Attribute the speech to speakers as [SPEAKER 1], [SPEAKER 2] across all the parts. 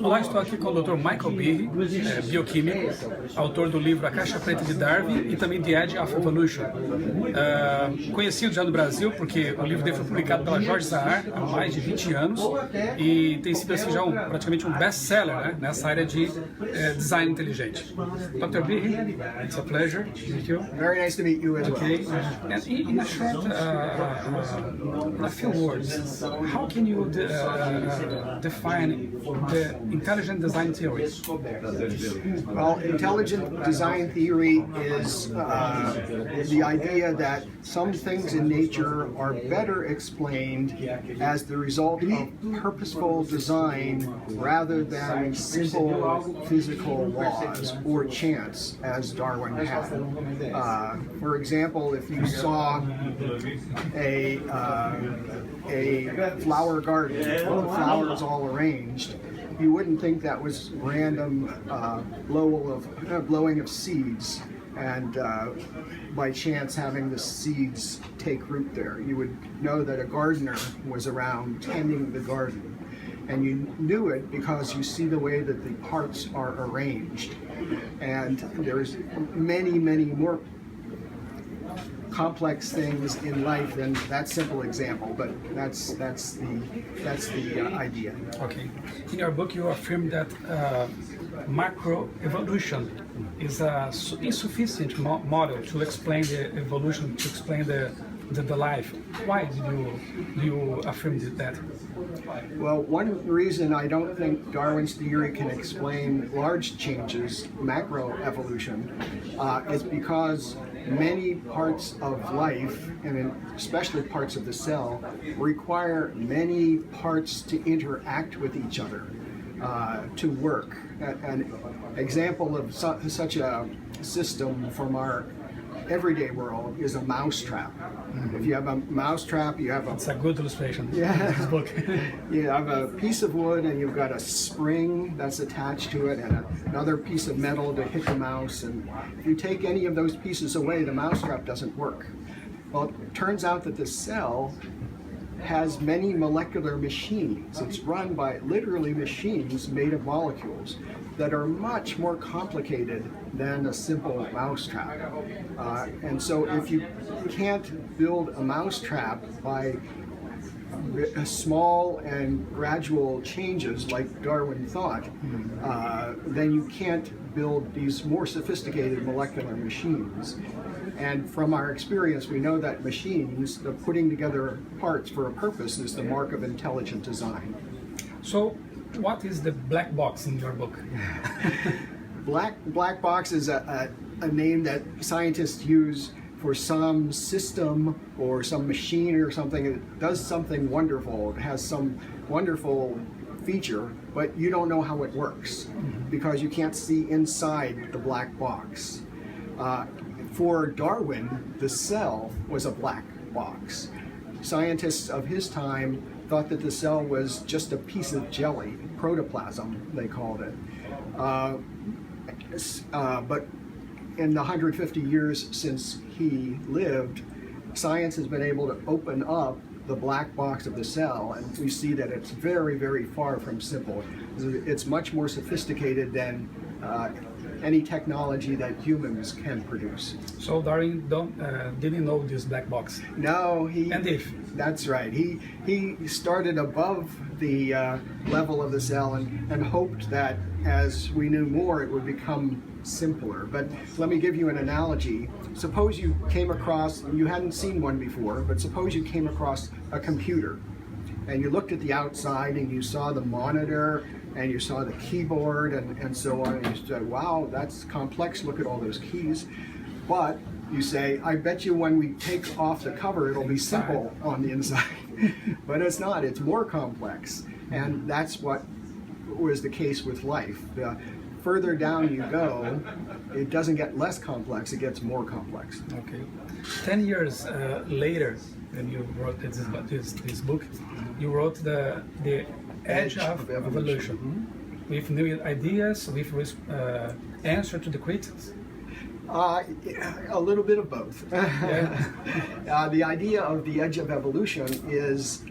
[SPEAKER 1] Olá, estou aqui com o Dr. Michael Behe, bioquímico, autor do livro A Caixa Preta de Darwin e também The Edge of Evolution. Conhecido já no Brasil, porque o livro dele foi publicado pela Jorge Zahar há mais de 20 anos e tem sido assim, já praticamente um best-seller, né, nessa área de design inteligente. Dr. Behe, it's a pleasure to meet you.
[SPEAKER 2] Very nice to meet you as well.
[SPEAKER 1] Okay, and in a short, in a few words, how can you define the intelligent design theory?
[SPEAKER 2] Well, intelligent design theory is the idea that some things in nature are better explained as the result of purposeful design rather than simple physical laws or chance, as Darwin had. For example, if you saw a flower garden with the flowers all arranged, you wouldn't think that was random blowing of seeds and by chance having the seeds take root there. You would know that a gardener was around tending the garden. And you knew it because you see the way that the parts are arranged. And there's many, many more complex things in life than that simple example, but that's the idea.
[SPEAKER 1] Okay. In your book, you affirm that macroevolution is a insufficient model to explain the evolution, to explain the life. Why do you affirm that?
[SPEAKER 2] Well, one reason I don't think Darwin's theory can explain large changes, macroevolution, is because many parts of life, and especially parts of the cell, require many parts to interact with each other to work. An example of such a system from our everyday world is a mousetrap. Mm-hmm. If you have a mousetrap, you have
[SPEAKER 1] It's a good illustration.
[SPEAKER 2] Yeah.
[SPEAKER 1] In this book.
[SPEAKER 2] You have a piece of wood and you've got a spring that's attached to it and another piece of metal to hit the mouse. And if you take any of those pieces away, the mousetrap doesn't work. Well, it turns out that the cell has many molecular machines. It's run by literally machines made of molecules that are much more complicated than a simple mousetrap. And so if you can't build a mousetrap by small and gradual changes like Darwin thought, then you can't build these more sophisticated molecular machines. And from our experience, we know that machines, the putting together parts for a purpose, is the mark of intelligent design.
[SPEAKER 1] So, what is the black box in your book?
[SPEAKER 2] Black box is a name that scientists use for some system or some machine or something that does something wonderful. It has some wonderful feature, but you don't know how it works because you can't see inside the black box. For Darwin, the cell was a black box. Scientists of his time thought that the cell was just a piece of jelly, protoplasm, they called it. But in the 150 years since he lived, science has been able to open up the black box of the cell, and we see that it's very, very far from simple. It's much more sophisticated than any technology that humans can produce.
[SPEAKER 1] So Darwin didn't know this black box.
[SPEAKER 2] No, that's right. He started above the level of the cell and hoped that as we knew more, it would become simpler. But let me give you an analogy. Suppose you came across, you hadn't seen one before, but suppose you came across a computer and you looked at the outside and you saw the monitor and you saw the keyboard and so on, and you said, wow, that's complex, look at all those keys. But you say, I bet you when we take off the cover, it'll be simple on the inside. But it's not, it's more complex. And that's what was the case with life. The further down you go, it doesn't get less complex, it gets more complex.
[SPEAKER 1] Okay. 10 years later, when you wrote this book, you wrote the Edge of Evolution, with new ideas, with answer to the critics.
[SPEAKER 2] A little bit of both. The idea of the edge of evolution is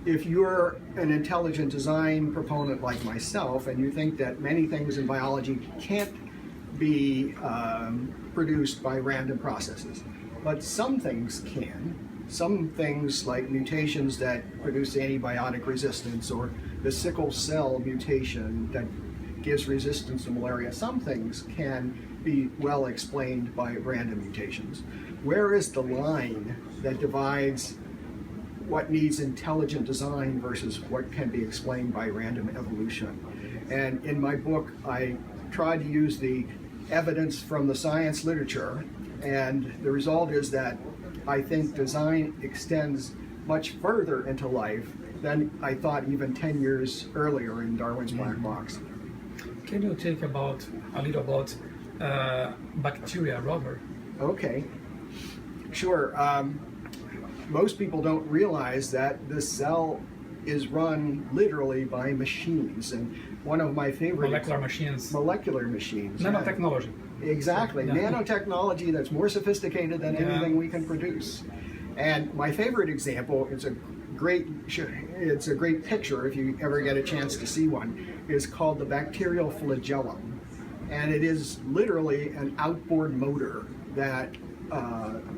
[SPEAKER 2] if you're an intelligent design proponent like myself and you think that many things in biology can't be produced by random processes, but some things can. Some things like mutations that produce antibiotic resistance or the sickle cell mutation that gives resistance to malaria, some things can be well explained by random mutations. Where is the line that divides what needs intelligent design versus what can be explained by random evolution? And in my book, I tried to use the evidence from the science literature, and the result is that I think design extends much further into life than I thought even 10 years earlier in Darwin's Black Box.
[SPEAKER 1] Can you talk about a little about bacteria, Robert?
[SPEAKER 2] Okay, sure. Most people don't realize that the cell is run literally by machines, and one of my favorite
[SPEAKER 1] Molecular machines.
[SPEAKER 2] Nanotechnology. Exactly,
[SPEAKER 1] Yeah.
[SPEAKER 2] Nanotechnology that's more sophisticated than anything we can produce. And my favorite example, it's a great picture if you ever get a chance to see one, is called the Bacterial Flagellum. And it is literally an outboard motor that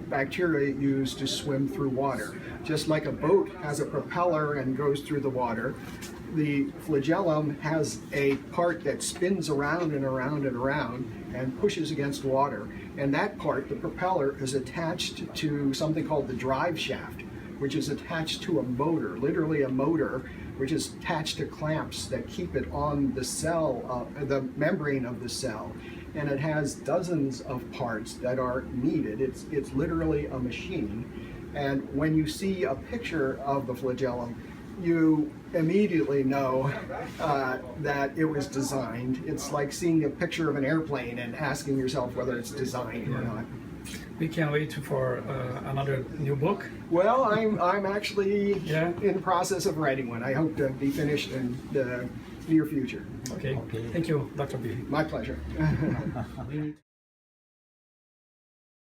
[SPEAKER 2] bacteria use to swim through water. Just like a boat has a propeller and goes through the water, the flagellum has a part that spins around and around and around and pushes against water. And that part, the propeller, is attached to something called the drive shaft, which is attached to a motor, literally a motor, which is attached to clamps that keep it on the cell, the membrane of the cell. And it has dozens of parts that are needed. It's literally a machine. And when you see a picture of the flagellum, you immediately know that it was designed. It's like seeing a picture of an airplane and asking yourself whether it's designed or not.
[SPEAKER 1] We can't wait for another new book.
[SPEAKER 2] Well, I'm actually in the process of writing one. I hope to be finished in the near future.
[SPEAKER 1] Okay. Thank you, Dr. Behe.
[SPEAKER 2] My pleasure.